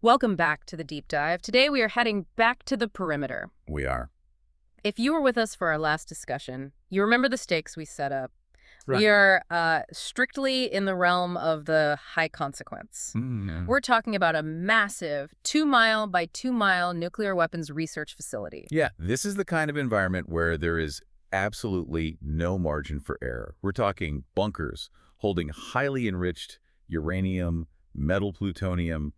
Welcome back to the deep dive. Today we are heading back to the perimeter. We are. If you were with us for our last discussion, you remember the stakes we set up. Right. We are strictly in the realm of the high consequence. We're talking about a massive 2-mile by 2-mile nuclear weapons research facility. Yeah, this is the kind of environment where there is absolutely no margin for error. We're talking bunkers holding highly enriched uranium, metal plutonium,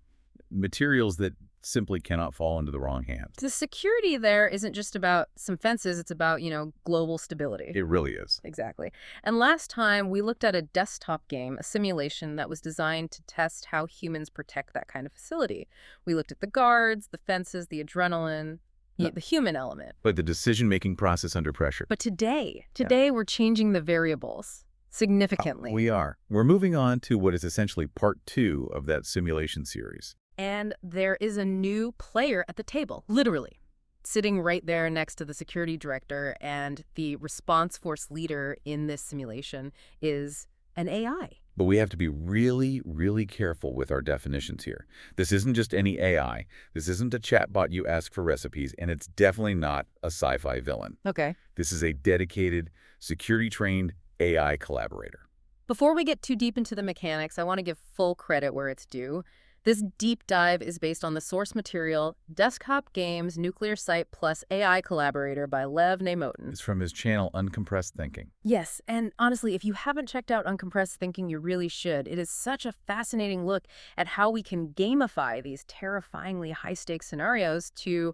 materials that simply cannot fall into the wrong hands. The security there isn't just about some fences, it's about, global stability. It really is. Exactly. And last time we looked at a desktop game, a simulation that was designed to test how humans protect that kind of facility. We looked at the guards, the fences, the adrenaline, the human element. But the decision-making process under pressure. But today we're changing the variables significantly. We are. We're moving on to what is essentially part 2 of that simulation series. And there is a new player at the table, literally, sitting right there next to the security director, and the response force leader in this simulation is an AI. But we have to be really, really careful with our definitions here. This isn't just any AI. This isn't a chatbot you ask for recipes, and it's definitely not a sci-fi villain. Okay. This is a dedicated, security-trained AI collaborator. Before we get too deep into the mechanics, I want to give full credit where it's due. This deep dive is based on the source material, Desktop Games Nuclear Site Plus AI Collaborator by Lev Nemotin. It's from his channel, Uncompressed Thinking. Yes, and honestly, if you haven't checked out Uncompressed Thinking, you really should. It is such a fascinating look at how we can gamify these terrifyingly high-stakes scenarios to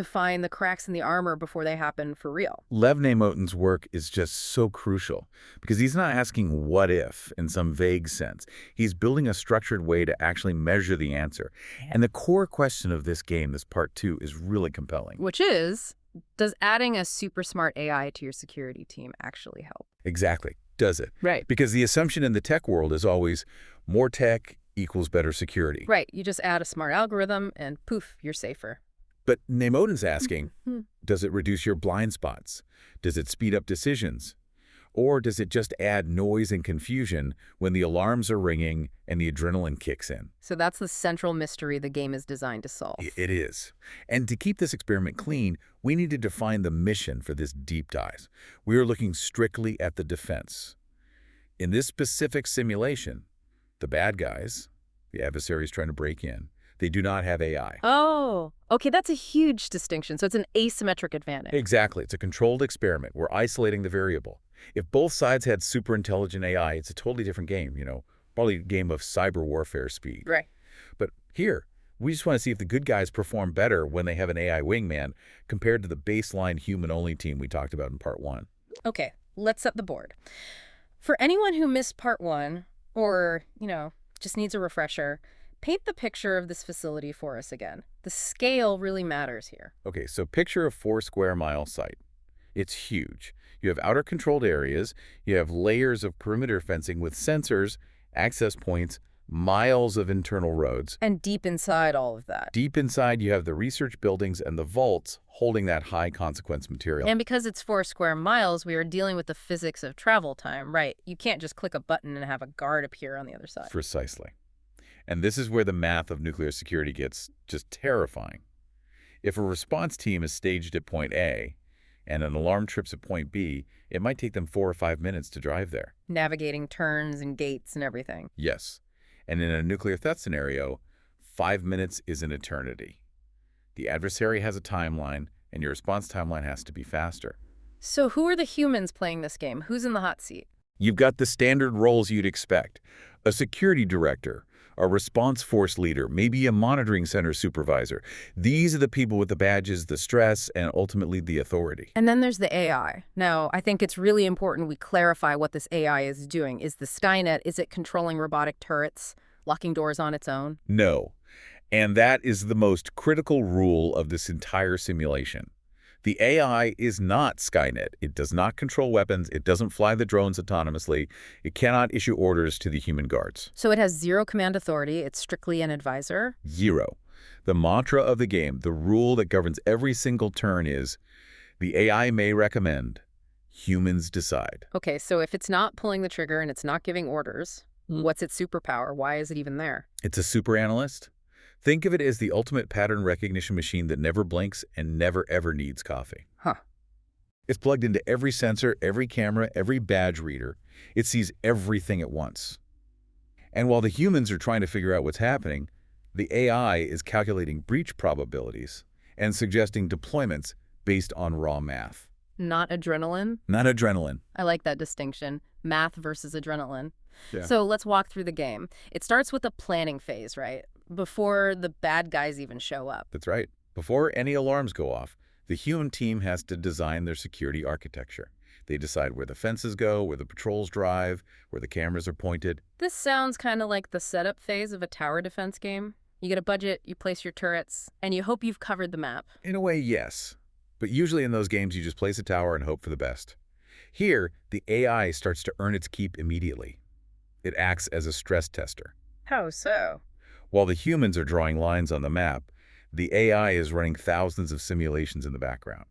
find the cracks in the armor before they happen for real. Lev Nemotin's work is just so crucial because he's not asking what if in some vague sense. He's building a structured way to actually measure the answer. And the core question of this game, this part 2, is really compelling. Which is, does adding a super smart AI to your security team actually help? Exactly. Does it? Right. Because the assumption in the tech world is always more tech equals better security. Right. You just add a smart algorithm and poof, you're safer. But Nemotin's asking, does it reduce your blind spots? Does it speed up decisions? Or does it just add noise and confusion when the alarms are ringing and the adrenaline kicks in? So that's the central mystery the game is designed to solve. It is. And to keep this experiment clean, we need to define the mission for this deep dive. We are looking strictly at the defense. In this specific simulation, the bad guys, the adversaries trying to break in, they do not have AI. Oh, okay, that's a huge distinction. So it's an asymmetric advantage. Exactly. It's a controlled experiment. We're isolating the variable. If both sides had super intelligent AI, it's a totally different game, probably a game of cyber warfare speed. Right. But here, we just want to see if the good guys perform better when they have an AI wingman compared to the baseline human-only team we talked about in part 1. Okay, let's set the board. For anyone who missed part 1 or, just needs a refresher, paint the picture of this facility for us again. The scale really matters here. Okay, so picture a 4-square-mile site. It's huge. You have outer controlled areas, you have layers of perimeter fencing with sensors, access points, miles of internal roads. And deep inside all of that. Deep inside, you have the research buildings and the vaults holding that high-consequence material. And because it's 4 square miles, we are dealing with the physics of travel time, right? You can't just click a button and have a guard appear on the other side. Precisely. And this is where the math of nuclear security gets just terrifying. If a response team is staged at point A and an alarm trips at point B, it might take them 4 or 5 minutes to drive there. Navigating turns and gates and everything. Yes. And in a nuclear threat scenario, 5 minutes is an eternity. The adversary has a timeline, and your response timeline has to be faster. So who are the humans playing this game? Who's in the hot seat? You've got the standard roles you'd expect. A security director, a response force leader, maybe a monitoring center supervisor. These are the people with the badges, the stress, and ultimately the authority. And then there's the AI. Now, I think it's really important we clarify what this AI is doing. Is the Skynet, is it controlling robotic turrets, locking doors on its own? No. And that is the most critical rule of this entire simulation. The AI is not Skynet. It does not control weapons. It doesn't fly the drones autonomously. It cannot issue orders to the human guards. So it has zero command authority. It's strictly an advisor? Zero. The mantra of the game, the rule that governs every single turn is, the AI may recommend, humans decide. Okay, so if it's not pulling the trigger and it's not giving orders, what's its superpower? Why is it even there? It's a super analyst. Think of it as the ultimate pattern recognition machine that never blinks and never ever needs coffee. Huh. It's plugged into every sensor, every camera, every badge reader. It sees everything at once. And while the humans are trying to figure out what's happening, the AI is calculating breach probabilities and suggesting deployments based on raw math. Not adrenaline? Not adrenaline. I like that distinction. Math versus adrenaline. Yeah. So let's walk through the game. It starts with a planning phase, right? Before the bad guys even show up. That's right. Before any alarms go off, the human team has to design their security architecture. They decide where the fences go, where the patrols drive, where the cameras are pointed. This sounds kind of like the setup phase of a tower defense game. You get a budget, you place your turrets, and you hope you've covered the map. In a way, yes. But usually in those games, you just place a tower and hope for the best. Here, the AI starts to earn its keep immediately. It acts as a stress tester. How so? While the humans are drawing lines on the map, the AI is running thousands of simulations in the background.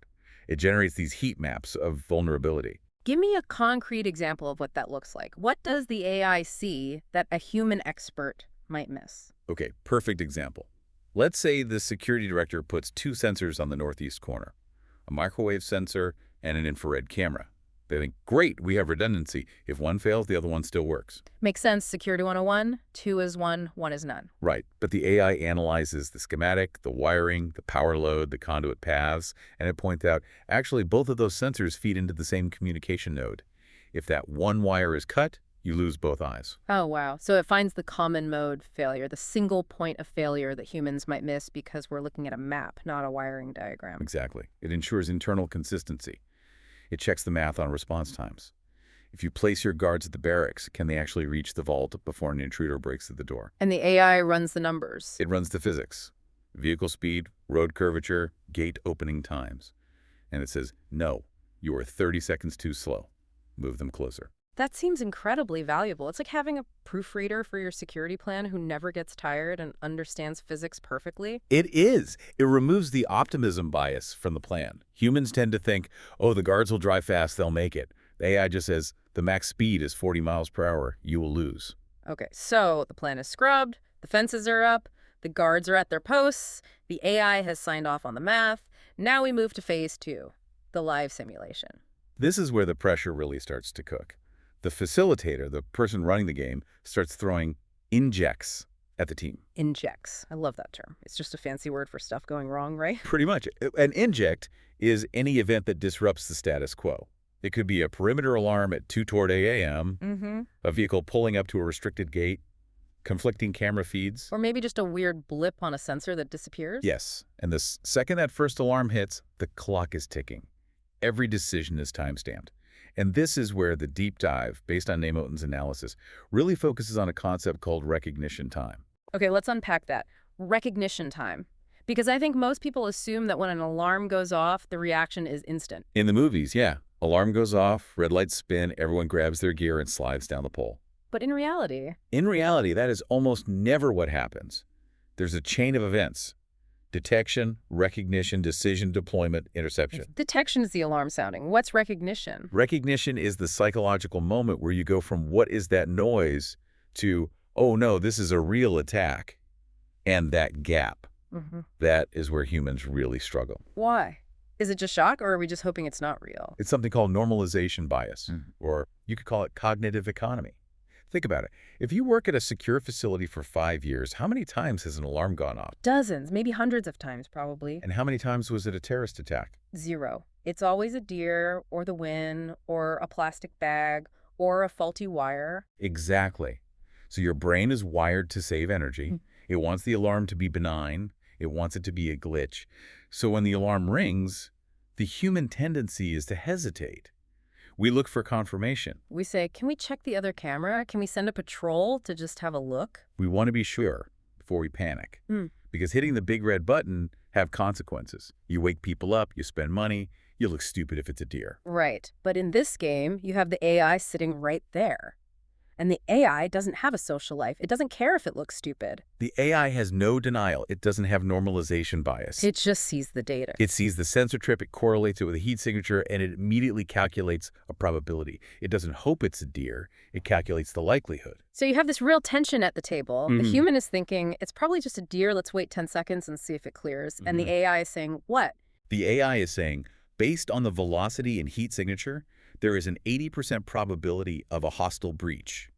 It generates these heat maps of vulnerability. Give me a concrete example of what that looks like. What does the AI see that a human expert might miss? Okay, perfect example. Let's say the security director puts two sensors on the northeast corner, a microwave sensor and an infrared camera. They think, great, we have redundancy. If one fails, the other one still works. Makes sense. Security 101, 2 is 1, 1 is none. Right, but the AI analyzes the schematic, the wiring, the power load, the conduit paths, and it points out, actually, both of those sensors feed into the same communication node. If that one wire is cut, you lose both eyes. Oh, wow. So it finds the common mode failure, the single point of failure that humans might miss because we're looking at a map, not a wiring diagram. Exactly. It ensures internal consistency. It checks the math on response times. If you place your guards at the barracks, can they actually reach the vault before an intruder breaks through the door? And the AI runs the numbers. It runs the physics, vehicle speed, road curvature, gate opening times. And it says, no, you are 30 seconds too slow. Move them closer. That seems incredibly valuable. It's like having a proofreader for your security plan who never gets tired and understands physics perfectly. It is. It removes the optimism bias from the plan. Humans tend to think, oh, the guards will drive fast, they'll make it. The AI just says, the max speed is 40 miles per hour, you will lose. Okay, so the plan is scrubbed, the fences are up, the guards are at their posts, the AI has signed off on the math. Now we move to phase 2, the live simulation. This is where the pressure really starts to cook. The facilitator, the person running the game, starts throwing injects at the team. Injects. I love that term. It's just a fancy word for stuff going wrong, right? Pretty much. An inject is any event that disrupts the status quo. It could be a perimeter alarm at 2 toward 8 a.m., a vehicle pulling up to a restricted gate, conflicting camera feeds. Or maybe just a weird blip on a sensor that disappears? Yes, and the second that first alarm hits, the clock is ticking. Every decision is time-stamped. And this is where the deep dive, based on Namoten's analysis, really focuses on a concept called recognition time. Okay, let's unpack that. Recognition time. Because I think most people assume that when an alarm goes off, the reaction is instant. In the movies, yeah. Alarm goes off, red lights spin, everyone grabs their gear and slides down the pole. But in reality... In reality, that is almost never what happens. There's a chain of events. Detection, recognition, decision, deployment, interception. Detection is the alarm sounding. What's recognition? Recognition is the psychological moment where you go from what is that noise to, oh no, this is a real attack. And that gap, that is where humans really struggle. Why? Is it just shock, or are we just hoping it's not real? It's something called normalization bias, or you could call it cognitive economy. Think about it. If you work at a secure facility for 5 years, how many times has an alarm gone off? Dozens, maybe hundreds of times, probably. And how many times was it a terrorist attack? 0. It's always a deer, or the wind, or a plastic bag, or a faulty wire. Exactly. So your brain is wired to save energy. It wants the alarm to be benign. It wants it to be a glitch. So when the alarm rings, the human tendency is to hesitate. We look for confirmation. We say, can we check the other camera? Can we send a patrol to just have a look? We want to be sure before we panic. Because hitting the big red button have consequences. You wake people up, you spend money, you look stupid if it's a deer. Right. But in this game, you have the AI sitting right there. And the AI doesn't have a social life. It doesn't care if it looks stupid. The AI has no denial. It doesn't have normalization bias. It just sees the data. It sees the sensor trip, it correlates it with a heat signature, and it immediately calculates a probability. It doesn't hope it's a deer. It calculates the likelihood. So you have this real tension at the table. The Mhm. human is thinking, it's probably just a deer. Let's wait 10 seconds and see if it clears. And the AI is saying, what? The AI is saying, based on the velocity and heat signature, there is an 80% probability of a hostile breach.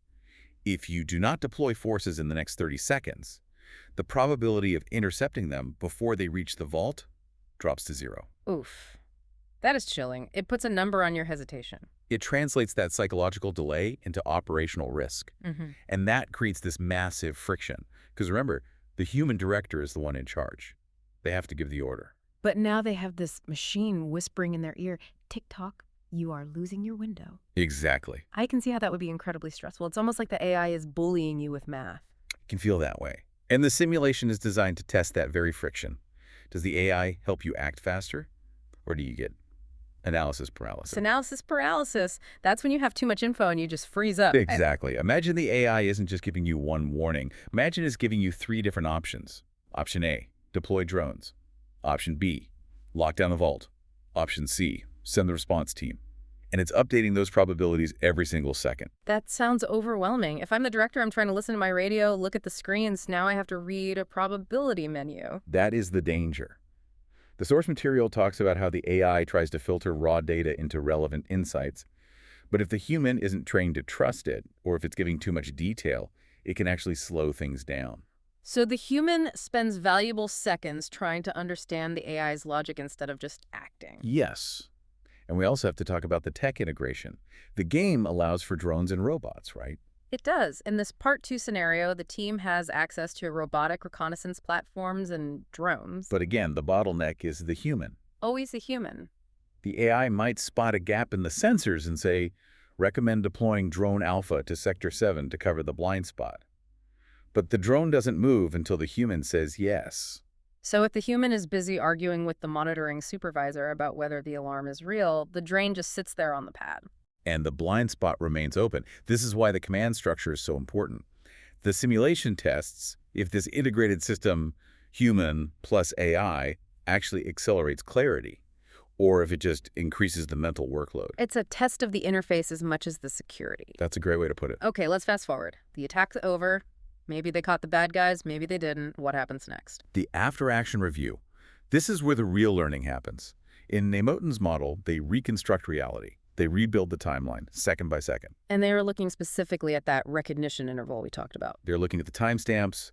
If you do not deploy forces in the next 30 seconds, the probability of intercepting them before they reach the vault drops to 0. Oof. That is chilling. It puts a number on your hesitation. It translates that psychological delay into operational risk. And that creates this massive friction. Because remember, the human director is the one in charge. They have to give the order. But now they have this machine whispering in their ear, tick-tock, you are losing your window. Exactly. I can see how that would be incredibly stressful. It's almost like the AI is bullying you with math. It can feel that way. And the simulation is designed to test that very friction. Does the AI help you act faster? Or do you get analysis paralysis? It's analysis paralysis. That's when you have too much info and you just freeze up. Exactly. Imagine the AI isn't just giving you one warning. Imagine it's giving you 3 different options. Option A, deploy drones. Option B, lock down the vault. Option C, send the response team. And it's updating those probabilities every single second. That sounds overwhelming. If I'm the director, I'm trying to listen to my radio, look at the screens. Now I have to read a probability menu. That is the danger. The source material talks about how the AI tries to filter raw data into relevant insights. But if the human isn't trained to trust it, or if it's giving too much detail, it can actually slow things down. So the human spends valuable seconds trying to understand the AI's logic instead of just acting. Yes. And we also have to talk about the tech integration. The game allows for drones and robots, right? It does. In this Part 2 scenario, the team has access to robotic reconnaissance platforms and drones. But again, the bottleneck is the human. Always a human. The AI might spot a gap in the sensors and say, recommend deploying drone alpha to Sector 7 to cover the blind spot. But the drone doesn't move until the human says yes. So if the human is busy arguing with the monitoring supervisor about whether the alarm is real, the drone just sits there on the pad. And the blind spot remains open. This is why the command structure is so important. The simulation tests if this integrated system, human plus AI, actually accelerates clarity, or if it just increases the mental workload. It's a test of the interface as much as the security. That's a great way to put it. Okay, let's fast forward. The attack's over. Maybe they caught the bad guys, maybe they didn't. What happens next? The after-action review. This is where the real learning happens. In Emotin's model, they reconstruct reality. They rebuild the timeline, second by second. And they were looking specifically at that recognition interval we talked about. They're looking at the timestamps.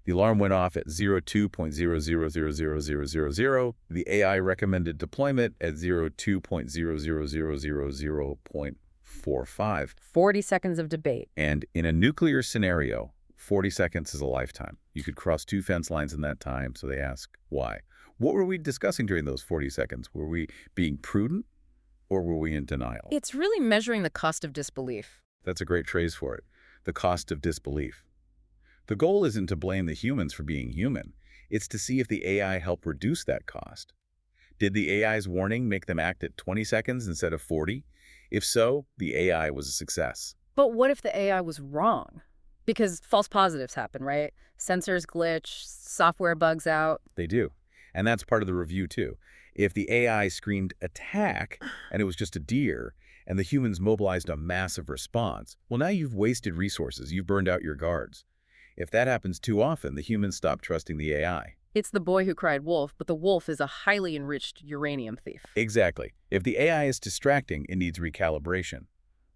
The alarm went off at 02.0000000. The AI recommended deployment at 02.00000.45. 40 seconds of debate. And in a nuclear scenario, 40 seconds is a lifetime. You could cross 2 fence lines in that time, so they ask, why? What were we discussing during those 40 seconds? Were we being prudent, or were we in denial? It's really measuring the cost of disbelief. That's a great phrase for it, the cost of disbelief. The goal isn't to blame the humans for being human. It's to see if the AI helped reduce that cost. Did the AI's warning make them act at 20 seconds instead of 40? If so, the AI was a success. But what if the AI was wrong? Because false positives happen, right? Sensors glitch, software bugs out. They do. And that's part of the review, too. If the AI screamed attack and it was just a deer and the humans mobilized a massive response, well, now you've wasted resources. You've burned out your guards. If that happens too often, the humans stop trusting the AI. It's the boy who cried wolf, but the wolf is a highly enriched uranium thief. Exactly. If the AI is distracting, it needs recalibration.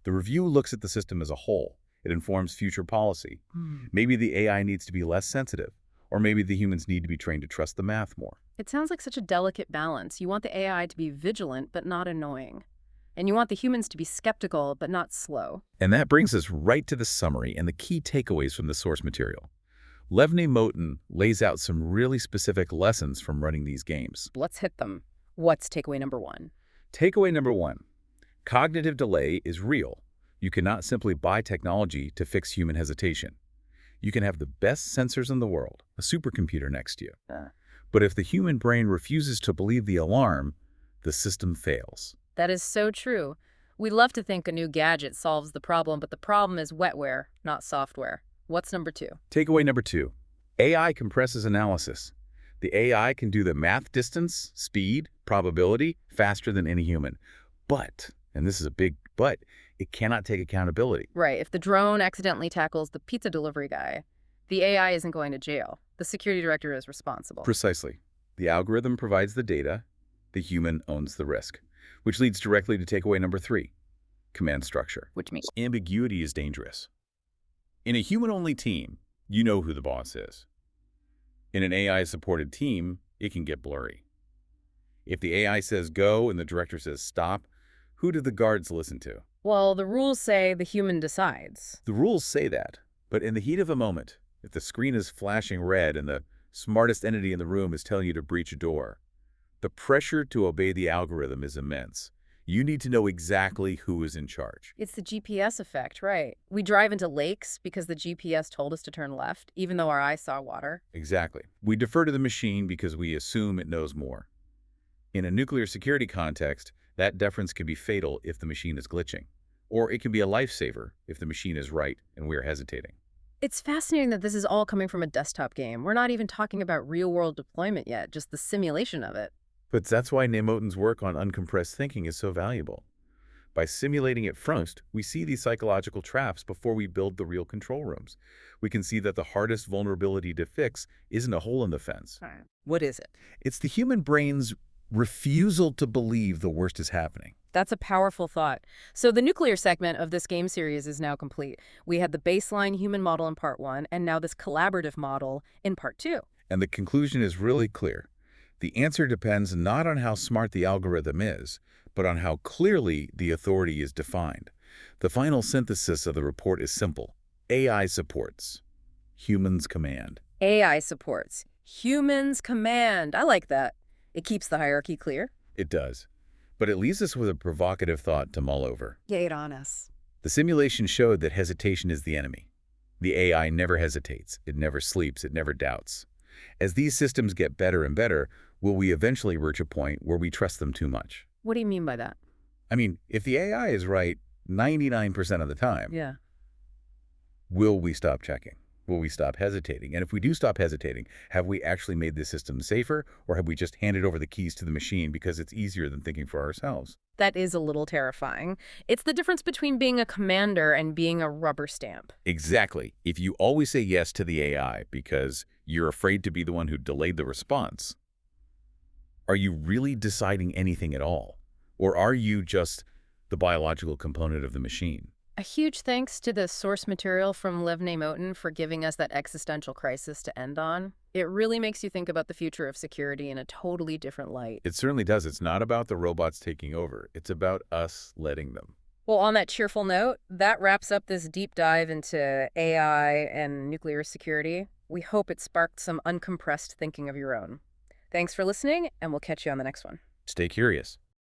The review looks at the system as a whole. It informs future policy. Maybe the AI needs to be less sensitive, or maybe the humans need to be trained to trust the math more. It sounds like such a delicate balance. You want the AI to be vigilant, but not annoying. And you want the humans to be skeptical, but not slow. And that brings us right to the summary and the key takeaways from the source material. Levny Motin lays out some really specific lessons from running these games. Let's hit them. What's takeaway number 1? Takeaway number 1, cognitive delay is real. You cannot simply buy technology to fix human hesitation. You can have the best sensors in the world, a supercomputer next to you. But if the human brain refuses to believe the alarm, the system fails. That is so true. We love to think a new gadget solves the problem, but the problem is wetware, not software. What's number 2? Takeaway number 2. AI compresses analysis. The AI can do the math distance, speed, probability faster than any human. But, and this is a big but, it cannot take accountability. Right, if the drone accidentally tackles the pizza delivery guy, the AI isn't going to jail. The security director is responsible. Precisely. The algorithm provides the data, the human owns the risk. Which leads directly to takeaway number 3, command structure. Which means Ambiguity is dangerous. In a human-only team, you know who the boss is. In an AI-supported team, it can get blurry. If the AI says go and the director says stop, who do the guards listen to? well, the rules say the human decides. The rules say that, but in the heat of a moment, if the screen is flashing red and the smartest entity in the room is telling you to breach a door, the pressure to obey the algorithm is immense. You need to know exactly who is in charge. It's the GPS effect, right? We drive into lakes because the GPS told us to turn left, even though our eyes saw water. Exactly. We defer to the machine because we assume it knows more. In a nuclear security context, that deference can be fatal if the machine is glitching, or it can be a lifesaver if the machine is right and we are hesitating. It's fascinating that this is all coming from a desktop game. We're not even talking about real-world deployment yet, just the simulation of it. But that's why Nemotin's work on uncompressed thinking is so valuable. By simulating it first, we see these psychological traps before we build the real control rooms. We can see that the hardest vulnerability to fix isn't a hole in the fence. Right. What is it? It's the human brain's refusal to believe the worst is happening. That's a powerful thought. So the nuclear segment of this game series is now complete. We had the baseline human model in part 1, and now this collaborative model in part 2. And the conclusion is really clear. The answer depends not on how smart the algorithm is, but on how clearly the authority is defined. The final synthesis of the report is simple. AI supports. Humans command. AI supports. Humans command. I like that. It keeps the hierarchy clear. It does. But it leaves us with a provocative thought to mull over. Lay it on us. The simulation showed that hesitation is the enemy. The AI never hesitates. It never sleeps. It never doubts. As these systems get better and better, will we eventually reach a point where we trust them too much? What do you mean by that? I mean, if the AI is right 99% of the time, Yeah. will we stop checking? Will we stop hesitating? And if we do stop hesitating, have we actually made the system safer, or have we just handed over the keys to the machine because it's easier than thinking for ourselves? That is a little terrifying. It's the difference between being a commander and being a rubber stamp. Exactly. If you always say yes to the AI because you're afraid to be the one who delayed the response, are you really deciding anything at all? Or are you just the biological component of the machine? A huge thanks to the source material from Lev Nemotin for giving us that existential crisis to end on. It really makes you think about the future of security in a totally different light. It certainly does. It's not about the robots taking over. It's about us letting them. Well, on that cheerful note, that wraps up this deep dive into AI and nuclear security. We hope it sparked some uncompressed thinking of your own. Thanks for listening, and we'll catch you on the next one. Stay curious.